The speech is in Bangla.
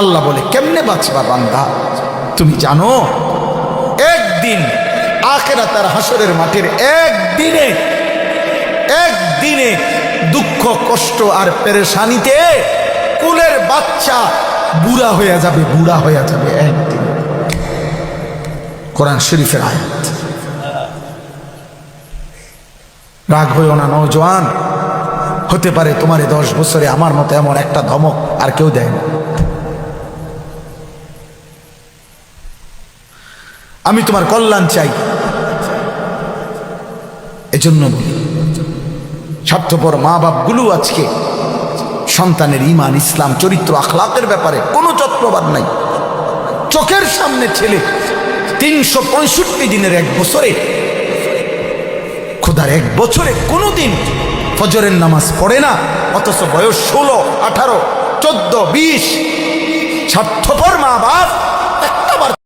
আল্লাহ বলে কেমনে বাঁচবা বান্দা, তুমি জানো একদিন আখিরাতের হাসরের মাঠের একদিনে দুঃখ কষ্ট আর পেরেশানিতে কুলের বাচ্চা বুড়া হয়ে যাবে একদিন। কোরআন শরীফের আয়াত। রাগ হইও না নওজোয়ান, হতে পারে তোমার 10 বছরে আমার মতো এমন একটা ধমক আর কেউ দেয় না। আমি তোমার কল্যাণ চাই, এজন্য বলি স্বার্থপর মা বাপগুলো আজকে সন্তানের ঈমান, ইসলাম, চরিত্র, আখলাকের ব্যাপারে কোনো যত্নবাদ নাই। চোখের সামনে ছেলে 365 দিনের 1 বছরে, খোদার 1 বছরে কোনোদিন ফজরের নামাজ পড়ে না, অথচ বয়স 16, 18, 14, 20। স্বার্থপর মা বাপ